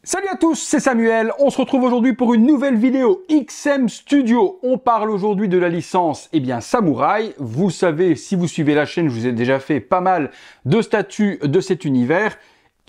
Salut à tous, c'est Samuel. On se retrouve aujourd'hui pour une nouvelle vidéo XM Studio. On parle aujourd'hui de la licence Samouraï. Vous savez, si vous suivez la chaîne, je vous ai déjà fait pas mal de statues de cet univers.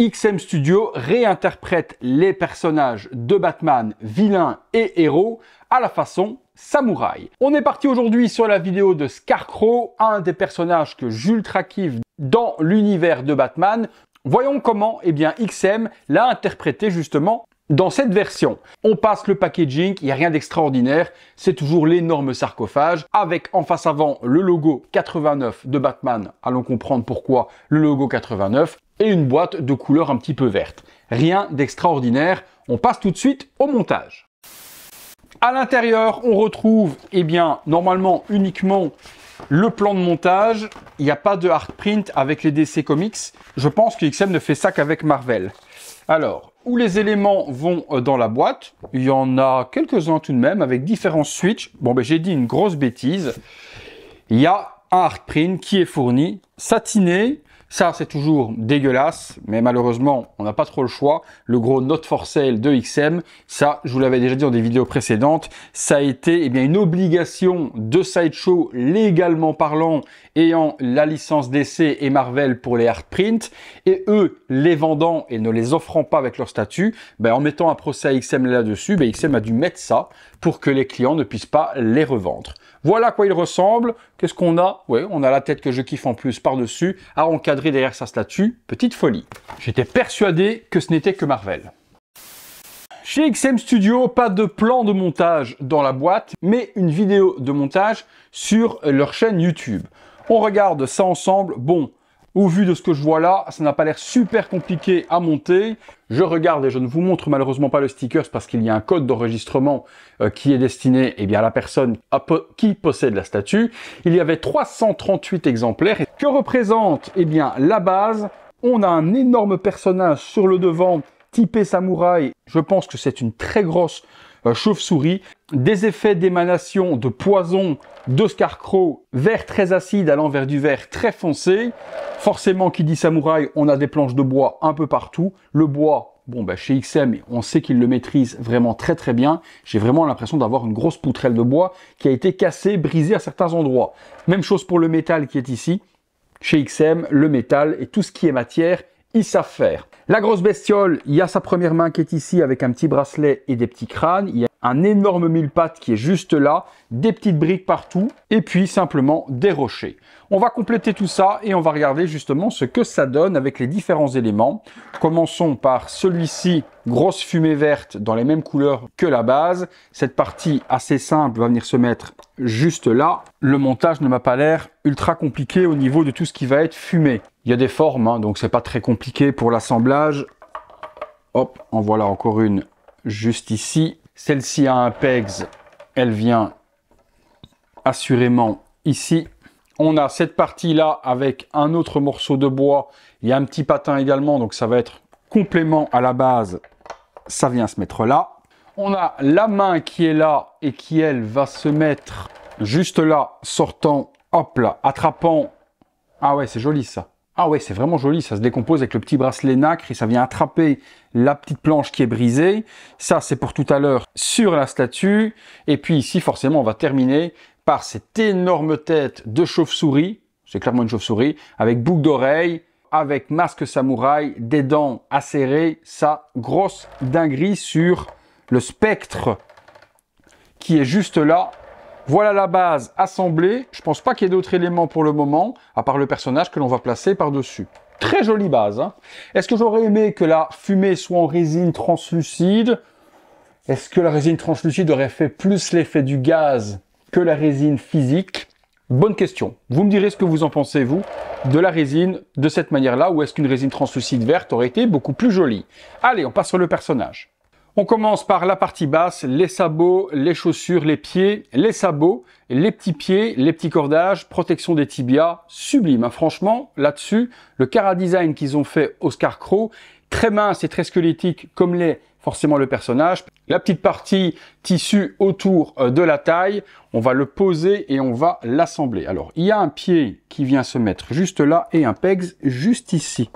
XM Studio réinterprète les personnages de Batman, vilains et héros, à la façon samouraï. On est parti aujourd'hui sur la vidéo de Scarecrow, un des personnages que j'ultra kiffe dans l'univers de Batman. Voyons comment XM l'a interprété justement dans cette version. On passe le packaging, il n'y a rien d'extraordinaire, c'est toujours l'énorme sarcophage, avec en face avant le logo 89 de Batman, allons comprendre pourquoi le logo 89, et une boîte de couleur un petit peu verte. Rien d'extraordinaire, on passe tout de suite au montage. À l'intérieur, on retrouve normalement uniquement le plan de montage. Il n'y a pas de hard print avec les DC Comics. Je pense que XM ne fait ça qu'avec Marvel. Alors, où les éléments vont dans la boîte, il y en a quelques-uns tout de même avec différents switches. Bon, j'ai dit une grosse bêtise. Il y a un hard print qui est fourni, satiné. Ça, c'est toujours dégueulasse, mais malheureusement, on n'a pas trop le choix. Le gros Not for Sale de XM, ça, je vous l'avais déjà dit dans des vidéos précédentes, ça a été une obligation de Sideshow, légalement parlant, ayant la licence DC et Marvel pour les hard print, et eux, les vendant et ne les offrant pas avec leur statut, en mettant un procès à XM là-dessus, XM a dû mettre ça pour que les clients ne puissent pas les revendre. Voilà à quoi il ressemble. Qu'est-ce qu'on a? Ouais, on a la tête que je kiffe en plus par-dessus, à encadrer derrière sa statue. Petite folie. J'étais persuadé que ce n'était que Marvel. Chez XM Studio, pas de plan de montage dans la boîte, mais une vidéo de montage sur leur chaîne YouTube. On regarde ça ensemble. Bon, au vu de ce que je vois là, ça n'a pas l'air super compliqué à monter. Je regarde et je ne vous montre malheureusement pas le sticker parce qu'il y a un code d'enregistrement qui est destiné à la personne qui possède la statue. Il y avait 338 exemplaires. Que représente la base? On a un énorme personnage sur le devant typé samouraï. Je pense que c'est une très grosse chauve-souris, des effets d'émanation de poison de Scarecrow, vert très acide allant vers du vert très foncé. Forcément, qui dit samouraï, on a des planches de bois un peu partout. Le bois, chez XM, on sait qu'il le maîtrise vraiment très très bien. J'ai vraiment l'impression d'avoir une grosse poutrelle de bois qui a été cassée, brisée à certains endroits. Même chose pour le métal qui est ici. Chez XM, le métal et tout ce qui est matière, ils savent faire. La grosse bestiole, il y a sa première main qui est ici avec un petit bracelet et des petits crânes. Il y a un énorme mille-pattes qui est juste là, des petites briques partout et puis simplement des rochers. On va compléter tout ça et on va regarder justement ce que ça donne avec les différents éléments. Commençons par celui-ci, grosse fumée verte dans les mêmes couleurs que la base. Cette partie assez simple va venir se mettre juste là. Le montage ne m'a pas l'air ultra compliqué au niveau de tout ce qui va être fumé. Il y a des formes, donc c'est pas très compliqué pour l'assemblage. Hop, en voilà encore une juste ici. Celle-ci a un pegs, elle vient assurément ici. On a cette partie-là avec un autre morceau de bois. Il y a un petit patin également, donc ça va être complément à la base. Ça vient se mettre là. On a la main qui est là et qui, elle, va se mettre juste là, sortant, hop là, attrapant. Ah ouais, c'est joli ça. Ah ouais, c'est vraiment joli, ça se décompose avec le petit bracelet nacre et ça vient attraper la petite planche qui est brisée. Ça, c'est pour tout à l'heure sur la statue. Et puis ici, forcément, on va terminer par cette énorme tête de chauve-souris. C'est clairement une chauve-souris, avec boucle d'oreille, avec masque samouraï, des dents acérées. Ça, grosse dinguerie sur le spectre qui est juste là. Voilà la base assemblée. Je pense pas qu'il y ait d'autres éléments pour le moment, à part le personnage que l'on va placer par-dessus. Très jolie base. Hein. Est-ce que j'aurais aimé que la fumée soit en résine translucide? Est-ce que la résine translucide aurait fait plus l'effet du gaz que la résine physique? Bonne question. Vous me direz ce que vous en pensez, vous, de la résine de cette manière-là, ou est-ce qu'une résine translucide verte aurait été beaucoup plus jolie? Allez, on passe sur le personnage. On commence par la partie basse, les sabots, les chaussures, les pieds, les sabots, les petits pieds, les petits cordages, protection des tibias, sublime. Hein. Franchement, là-dessus, le chara-design qu'ils ont fait au Scarecrow, très mince et très squelettique comme l'est forcément le personnage. La petite partie tissu autour de la taille, on va le poser et on va l'assembler. Alors, il y a un pied qui vient se mettre juste là et un pegs juste ici.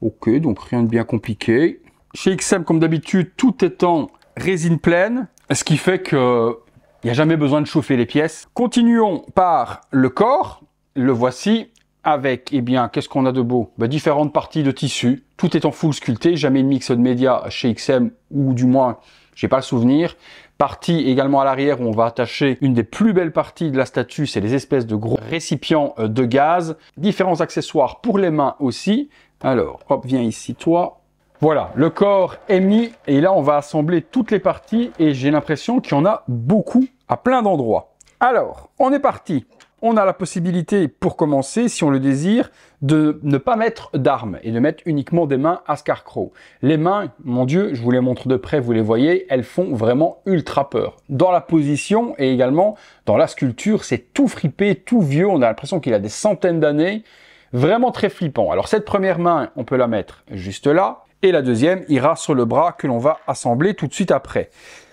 Ok, donc rien de bien compliqué. Chez XM, comme d'habitude, tout est en résine pleine, ce qui fait que il n'y a jamais besoin de chauffer les pièces. Continuons par le corps. Le voici avec, eh bien, qu'est-ce qu'on a de beau? Différentes parties de tissu. Tout est en full sculpté. Jamais de mix de média chez XM, ou du moins, j'ai pas le souvenir. Partie également à l'arrière où on va attacher une des plus belles parties de la statue, c'est les espèces de gros récipients de gaz. Différents accessoires pour les mains aussi. Alors, hop, viens ici, toi. Voilà, le corps est mis et là, on va assembler toutes les parties et j'ai l'impression qu'il y en a beaucoup à plein d'endroits. Alors, on est parti. On a la possibilité, pour commencer, si on le désire, de ne pas mettre d'armes et de mettre uniquement des mains à Scarecrow. Les mains, mon Dieu, je vous les montre de près, vous les voyez, elles font vraiment ultra peur. Dans la position et également dans la sculpture, c'est tout fripé, tout vieux, on a l'impression qu'il a des centaines d'années. Vraiment très flippant. Alors cette première main, on peut la mettre juste là. Et la deuxième ira sur le bras que l'on va assembler tout de suite après.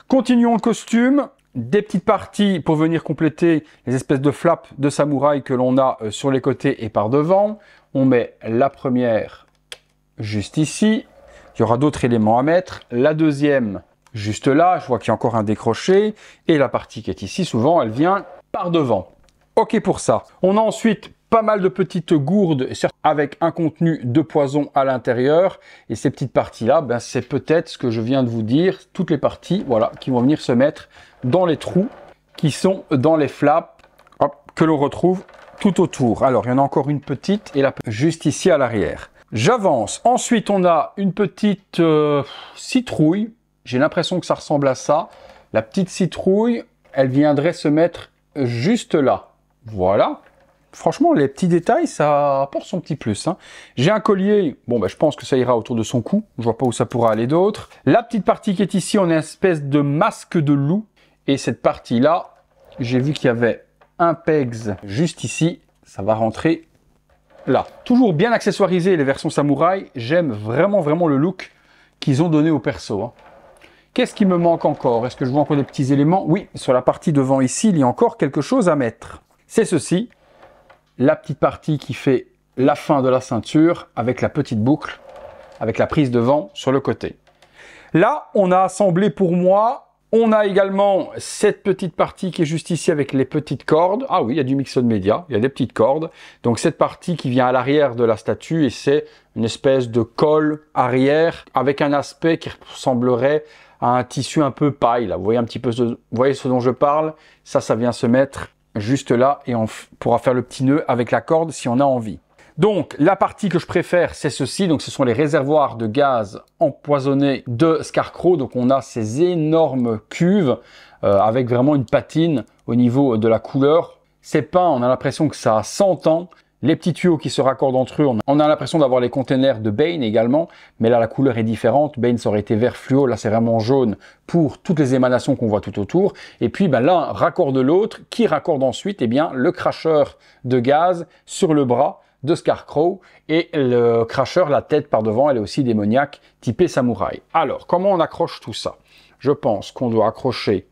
Continuons le costume. Des petites parties pour venir compléter les espèces de flaps de samouraï que l'on a sur les côtés et par devant. On met la première juste ici. Il y aura d'autres éléments à mettre. La deuxième juste là. Je vois qu'il y a encore un décroché. Et la partie qui est ici, souvent, elle vient par devant. OK pour ça. On a ensuite pas mal de petites gourdes avec un contenu de poison à l'intérieur. Et ces petites parties-là, c'est peut-être ce que je viens de vous dire. Toutes les parties, voilà, qui vont venir se mettre dans les trous qui sont dans les flaps, hop, que l'on retrouve tout autour. Alors, il y en a encore une petite et là, juste ici à l'arrière. J'avance. Ensuite, on a une petite citrouille. J'ai l'impression que ça ressemble à ça. La petite citrouille, elle viendrait se mettre juste là. Voilà. Franchement, les petits détails, ça apporte son petit plus. Hein. J'ai un collier, bon, je pense que ça ira autour de son cou. Je vois pas où ça pourra aller d'autre. La petite partie qui est ici, on a une espèce de masque de loup. Et cette partie-là, j'ai vu qu'il y avait un pegs juste ici. Ça va rentrer là. Toujours bien accessoirisé, les versions samouraï. J'aime vraiment, vraiment le look qu'ils ont donné au perso. Hein. Qu'est-ce qui me manque encore? Est-ce que je vois encore des petits éléments? Oui, sur la partie devant ici, il y a encore quelque chose à mettre. C'est ceci. La petite partie qui fait la fin de la ceinture avec la petite boucle, avec la prise de vent sur le côté. Là, on a assemblé pour moi, on a également cette petite partie qui est juste ici avec les petites cordes. Ah oui, il y a du mixed média, il y a des petites cordes. Donc cette partie qui vient à l'arrière de la statue et c'est une espèce de colle arrière avec un aspect qui ressemblerait à un tissu un peu paille. Là. Vous voyez un petit peu vous voyez ce dont je parle? Ça vient se mettre juste là et on pourra faire le petit nœud avec la corde si on a envie. Donc la partie que je préfère c'est ceci, donc ce sont les réservoirs de gaz empoisonnés de Scarecrow. Donc on a ces énormes cuves avec vraiment une patine au niveau de la couleur. C'est peint, on a l'impression que ça a 100 ans. Les petits tuyaux qui se raccordent entre eux, on a l'impression d'avoir les containers de Bane également, mais là la couleur est différente. Bane ça aurait été vert fluo, là c'est vraiment jaune pour toutes les émanations qu'on voit tout autour. Et puis l'un raccorde l'autre, qui raccorde ensuite le cracheur de gaz sur le bras de Scarecrow. Et le cracheur, la tête par devant, elle est aussi démoniaque, typée samouraï. Alors, comment on accroche tout ça? Je pense qu'on doit accrocher,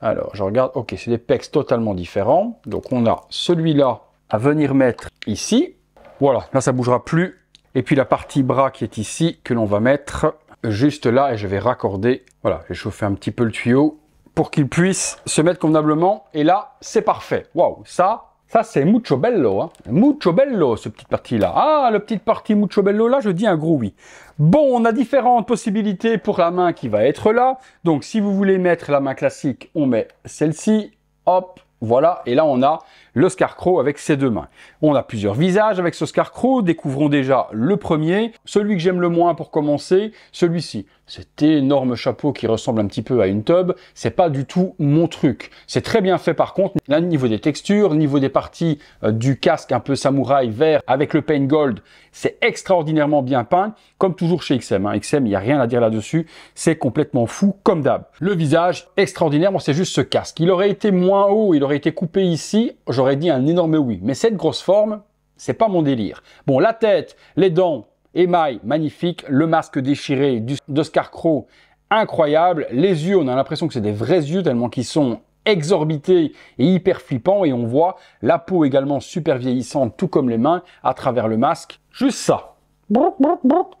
alors je regarde, ok, c'est des pecs totalement différents. Donc on a celui-là à venir mettre ici. Voilà, là ça bougera plus. Et puis la partie bras qui est ici, que l'on va mettre juste là et je vais raccorder. Voilà, j'ai chauffé un petit peu le tuyau pour qu'il puisse se mettre convenablement. Et là, c'est parfait. Waouh, ça c'est mucho bello. Hein. Mucho bello, ce petite partie-là. Ah, le petite partie mucho bello, là, je dis un gros oui. Bon, on a différentes possibilités pour la main qui va être là. Donc, si vous voulez mettre la main classique, on met celle-ci. Hop, voilà. Et là, on a le Scarecrow avec ses deux mains. On a plusieurs visages avec ce Scarecrow. Découvrons déjà le premier. Celui que j'aime le moins pour commencer, celui-ci. Cet énorme chapeau qui ressemble un petit peu à une tub, c'est pas du tout mon truc. C'est très bien fait par contre, là, niveau des textures, niveau des parties du casque un peu samouraï vert avec le paint gold, c'est extraordinairement bien peint, comme toujours chez XM. Hein. XM, il n'y a rien à dire là-dessus, c'est complètement fou, comme d'hab. Le visage, extraordinaire, moi c'est juste ce casque. Il aurait été moins haut, il aurait été coupé ici, j'aurais dit un énorme oui. Mais cette grosse forme, c'est pas mon délire. Bon, la tête, les dents, émail, magnifique. Le masque déchiré de Scarecrow, incroyable. Les yeux, on a l'impression que c'est des vrais yeux tellement qu'ils sont exorbités et hyper flippants. Et on voit la peau également super vieillissante, tout comme les mains, à travers le masque. Juste ça.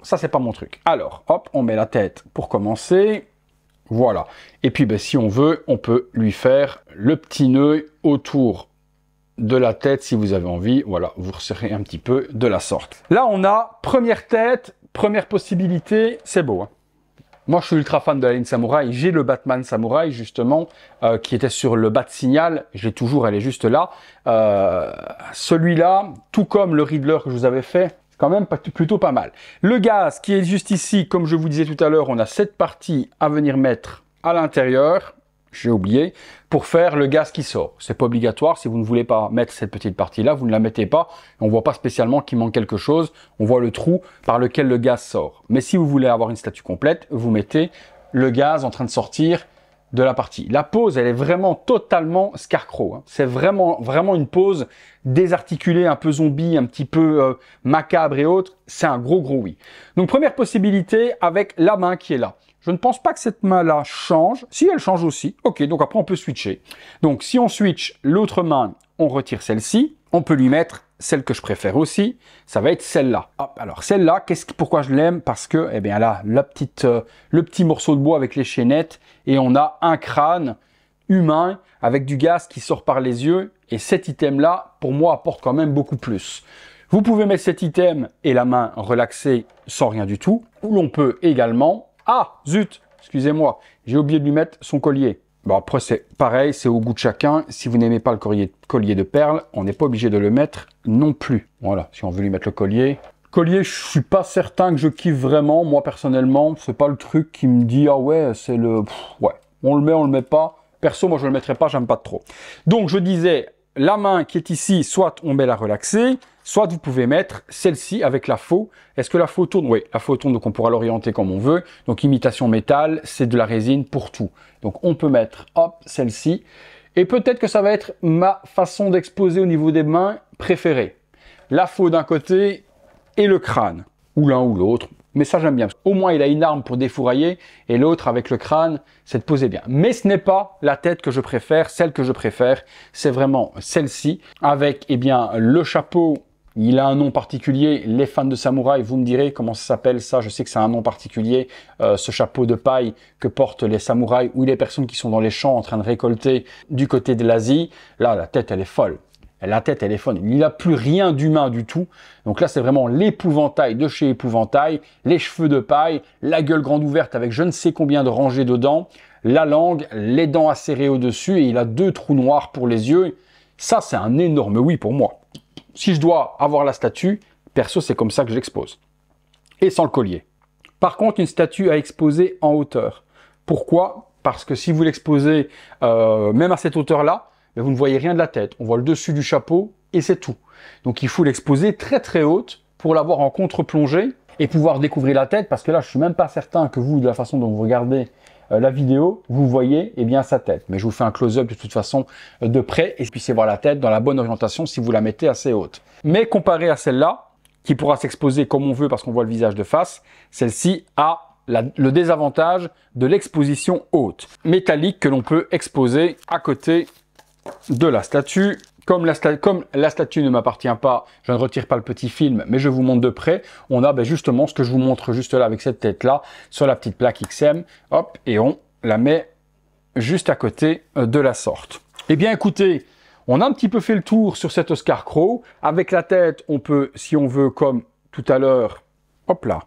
Ça, c'est pas mon truc. Alors, hop, on met la tête pour commencer. Voilà. Et puis, ben, si on veut, on peut lui faire le petit nœud autour de la tête si vous avez envie. Voilà, vous resserrez un petit peu de la sorte. Là, on a première tête, première possibilité. C'est beau, hein. Moi, je suis ultra fan de la ligne Samouraï. J'ai le Batman Samouraï, justement, qui était sur le Bat Signal. J'ai toujours, elle est juste là. Celui-là, tout comme le Riddler que je vous avais fait, c'est quand même plutôt pas mal. Le gaz qui est juste ici, comme je vous disais tout à l'heure, on a cette partie à venir mettre à l'intérieur. J'ai oublié, pour faire le gaz qui sort. C'est pas obligatoire, si vous ne voulez pas mettre cette petite partie-là, vous ne la mettez pas. On voit pas spécialement qu'il manque quelque chose, on voit le trou par lequel le gaz sort. Mais si vous voulez avoir une statue complète, vous mettez le gaz en train de sortir de la partie. La pose, elle est vraiment totalement Scarecrow, hein. C'est vraiment une pose désarticulée, un peu zombie, un petit peu macabre et autres. C'est un gros oui. Donc première possibilité avec la main qui est là. Je ne pense pas que cette main-là change. Si, elle change aussi. Ok, donc après, on peut switcher. Donc, si on switch l'autre main, on retire celle-ci. On peut lui mettre celle que je préfère aussi. Ça va être celle-là. Alors, celle-là, pourquoi je l'aime? Parce que, eh bien là, le petit morceau de bois avec les chaînettes. Et on a un crâne humain avec du gaz qui sort par les yeux. Et cet item-là, pour moi, apporte quand même beaucoup plus. Vous pouvez mettre cet item et la main relaxée sans rien du tout. Ou l'on peut également... Ah, zut, excusez-moi, j'ai oublié de lui mettre son collier. Bon, après, c'est pareil, c'est au goût de chacun. Si vous n'aimez pas le collier de perles, on n'est pas obligé de le mettre non plus. Voilà, si on veut lui mettre le collier. Collier, je suis pas certain que je kiffe vraiment. Moi, personnellement, c'est pas le truc qui me dit, ah ouais, c'est le... ouais, on le met pas. Perso, moi, je le mettrai pas, j'aime pas trop. Donc, je disais, la main qui est ici, soit on met la relaxée, soit vous pouvez mettre celle-ci avec la faux. Est-ce que la faux tourne? Oui, la faux tourne, donc on pourra l'orienter comme on veut. Donc imitation métal, c'est de la résine pour tout. Donc on peut mettre, hop, celle-ci. Et peut-être que ça va être ma façon d'exposer au niveau des mains préférée. La faux d'un côté et le crâne, ou l'un ou l'autre. Mais ça, j'aime bien. Au moins, il a une arme pour défourailler, et l'autre, avec le crâne, cette pose est bien. Mais ce n'est pas la tête que je préfère. Celle que je préfère, c'est vraiment celle-ci, avec, eh bien, le chapeau. Il a un nom particulier. Les fans de samouraï, vous me direz comment ça s'appelle ça. Je sais que c'est un nom particulier, ce chapeau de paille que portent les samouraïs ou les personnes qui sont dans les champs en train de récolter du côté de l'Asie. Là, la tête, elle est folle. La tête, elle est folle. Il n'a plus rien d'humain du tout. Donc là, c'est vraiment l'épouvantail de chez épouvantail. Les cheveux de paille, la gueule grande ouverte avec je ne sais combien de rangées dedans, la langue, les dents acérées au-dessus et il a 2 trous noirs pour les yeux. Ça, c'est un énorme oui pour moi. Si je dois avoir la statue, perso, c'est comme ça que j'expose. Et sans le collier. Par contre, une statue à exposer en hauteur. Pourquoi? Parce que si vous l'exposez même à cette hauteur-là, mais vous ne voyez rien de la tête. On voit le dessus du chapeau et c'est tout. Donc il faut l'exposer très très haute pour l'avoir en contre-plongée et pouvoir découvrir la tête parce que là je suis même pas certain que vous, de la façon dont vous regardez la vidéo, vous voyez eh bien sa tête. Mais je vous fais un close-up de toute façon de près et vous puissiez voir la tête dans la bonne orientation si vous la mettez assez haute. Mais comparé à celle-là, qui pourra s'exposer comme on veut parce qu'on voit le visage de face, celle-ci a le désavantage de l'exposition haute, métallique que l'on peut exposer à côté de la statue. Comme la statue ne m'appartient pas, je ne retire pas le petit film, mais je vous montre de près. On a justement ce que je vous montre juste là avec cette tête-là, sur la petite plaque XM. Hop, et on la met juste à côté de la sorte. Eh bien écoutez, on a un petit peu fait le tour sur cette Scarecrow. Avec la tête, on peut, si on veut, comme tout à l'heure, hop là,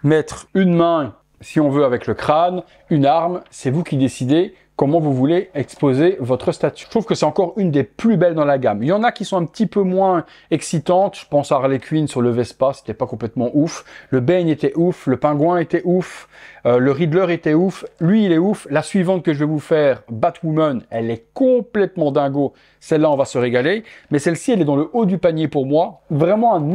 mettre une main, si on veut, avec le crâne, une arme, c'est vous qui décidez comment vous voulez exposer votre statue. Je trouve que c'est encore une des plus belles dans la gamme. Il y en a qui sont un petit peu moins excitantes. Je pense à Harley Quinn sur le Vespa, c'était pas complètement ouf. Le Bane était ouf, le Pingouin était ouf, le Riddler était ouf. Lui, il est ouf. La suivante que je vais vous faire, Batwoman, elle est complètement dingo. Celle-là, on va se régaler. Mais celle-ci, elle est dans le haut du panier pour moi. Vraiment un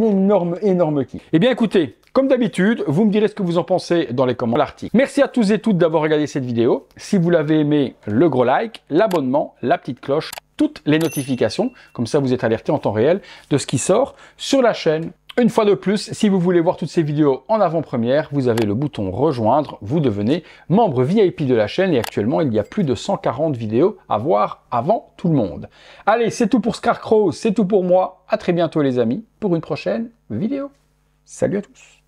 énorme kiff. Eh bien, écoutez, comme d'habitude, vous me direz ce que vous en pensez dans les commentaires de l'article. Merci à tous et toutes d'avoir regardé cette vidéo. Si vous l'avez aimé, le gros like, l'abonnement, la petite cloche, toutes les notifications. Comme ça, vous êtes alerté en temps réel de ce qui sort sur la chaîne. Une fois de plus, si vous voulez voir toutes ces vidéos en avant-première, vous avez le bouton rejoindre. Vous devenez membre VIP de la chaîne et actuellement, il y a plus de 140 vidéos à voir avant tout le monde. Allez, c'est tout pour Scarecrow, c'est tout pour moi. À très bientôt les amis pour une prochaine vidéo. Salut à tous.